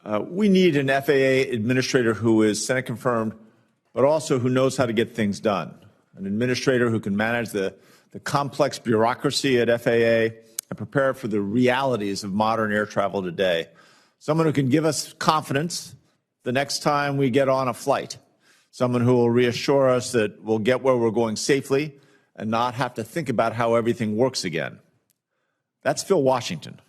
We need an FAA administrator who is Senate confirmed, but also who knows how to get things done. An administrator who can manage the complex bureaucracy at FAA and prepare for the realities of modern air travel today. Someone who can give us confidence the next time we get on a flight. Someone who will reassure us that we'll get where we're going safely and not have to think about how everything works again. That's Phil Washington.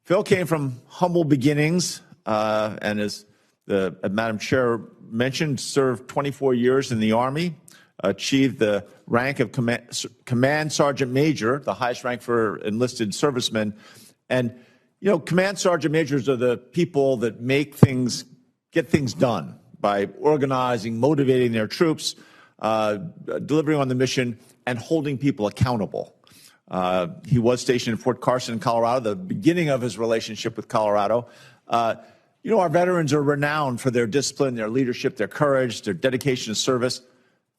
Phil came from humble beginnings and, as Madam Chair mentioned, served 24 years in the Army, achieved the rank of Command Sergeant Major, the highest rank for enlisted servicemen. And, you know, Command Sergeant Majors are the people that get things done by organizing, motivating their troops, delivering on the mission, and holding people accountable. He was stationed in Fort Carson, Colorado, the beginning of his relationship with Colorado. You know, our veterans are renowned for their discipline, their leadership, their courage, their dedication to service.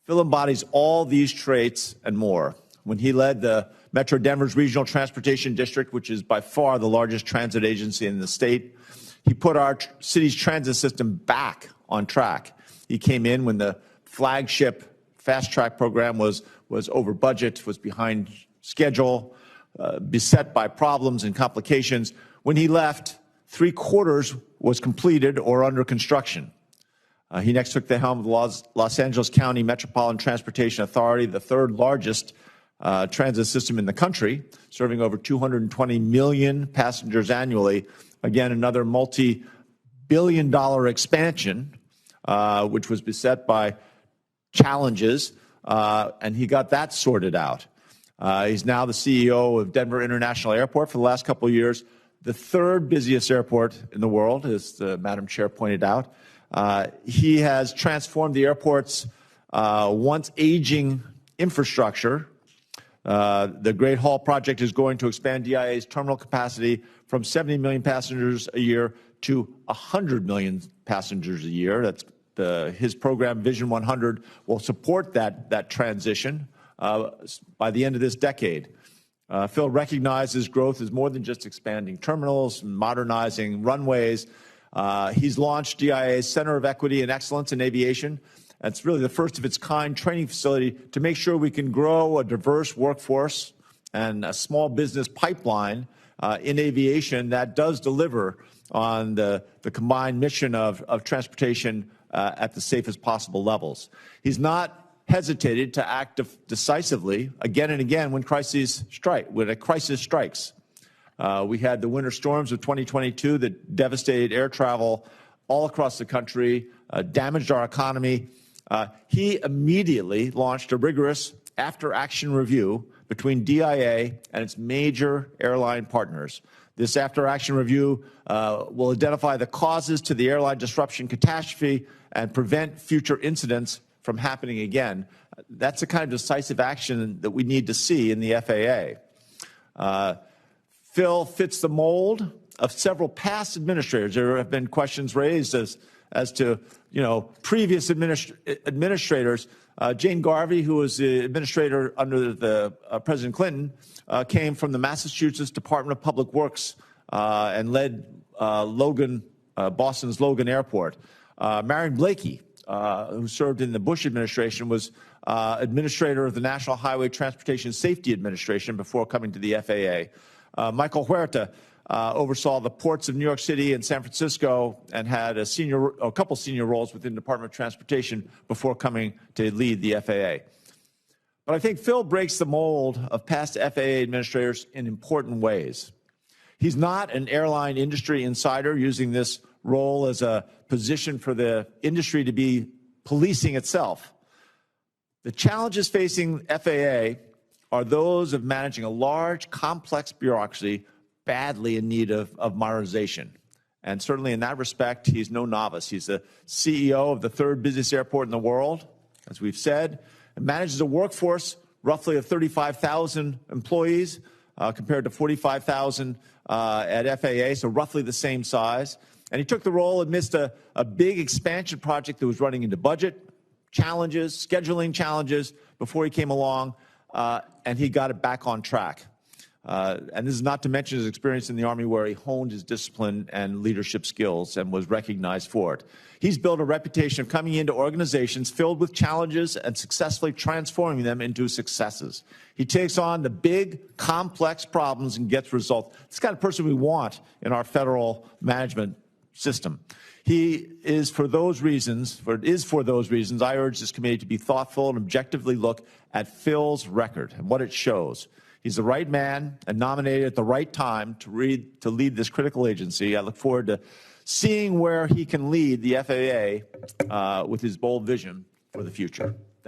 Phil embodies all these traits and more. When he led the Metro Denver's Regional Transportation District, which is by far the largest transit agency in the state, he put our city's transit system back on track. He came in when the flagship fast track program was over budget, was behind schedule, beset by problems and complications. When he left, 3/4 was completed or under construction. He next took the helm of the Los Angeles County Metropolitan Transportation Authority, the third largest transit system in the country, serving over 220 million passengers annually. Again, another multi-billion-dollar expansion, which was beset by challenges, and he got that sorted out. He's now the CEO of Denver International Airport for the last couple of years, the third busiest airport in the world, as the Madam Chair pointed out. He has transformed the airport's once aging infrastructure. The Great Hall project is going to expand DIA's terminal capacity from 70 million passengers a year to 100 million passengers a year. That's his program, Vision 100, will support that transition by the end of this decade. Phil recognizes growth is more than just expanding terminals, modernizing runways. He's launched DIA's Center of Equity and Excellence in Aviation. It's really the first of its kind training facility to make sure we can grow a diverse workforce and a small business pipeline in aviation that does deliver on the combined mission of transportation at the safest possible levels. He's not hesitated to act decisively again and again when a crisis strikes. We had the winter storms of 2022 that devastated air travel all across the country, damaged our economy. He immediately launched a rigorous after-action review between DIA and its major airline partners. This after-action review will identify the causes to the airline disruption catastrophe and prevent future incidents from happening again. That's the kind of decisive action that we need to see in the FAA. Phil fits the mold of several past administrators. There have been questions raised as to, you know, previous administrators. Jane Garvey, who was the administrator under President Clinton, came from the Massachusetts Department of Public Works and led Boston's Logan Airport. Marion Blakey, who served in the Bush administration, was administrator of the National Highway Transportation Safety Administration before coming to the FAA. Michael Huerta oversaw the ports of New York City and San Francisco and had a couple senior roles within the Department of Transportation before coming to lead the FAA. But I think Phil breaks the mold of past FAA administrators in important ways. He's not an airline industry insider using this role as a position for the industry to be policing itself. The challenges facing FAA are those of managing a large, complex bureaucracy badly in need of modernization. And certainly in that respect, he's no novice. He's the CEO of the third busiest airport in the world, as we've said, and manages a workforce roughly of 35,000 employees compared to 45,000 at FAA, so roughly the same size. And he took the role amidst a big expansion project that was running into budget challenges, scheduling challenges before he came along, and he got it back on track. And this is not to mention his experience in the Army, where he honed his discipline and leadership skills and was recognized for it. He's built a reputation of coming into organizations filled with challenges and successfully transforming them into successes. He takes on the big, complex problems and gets results. This is the kind of person we want in our federal management system. He is for those reasons, I urge this committee to be thoughtful and objectively look at Phil's record and what it shows. He's the right man and nominated at the right time to lead this critical agency. I look forward to seeing where he can lead the FAA with his bold vision for the future.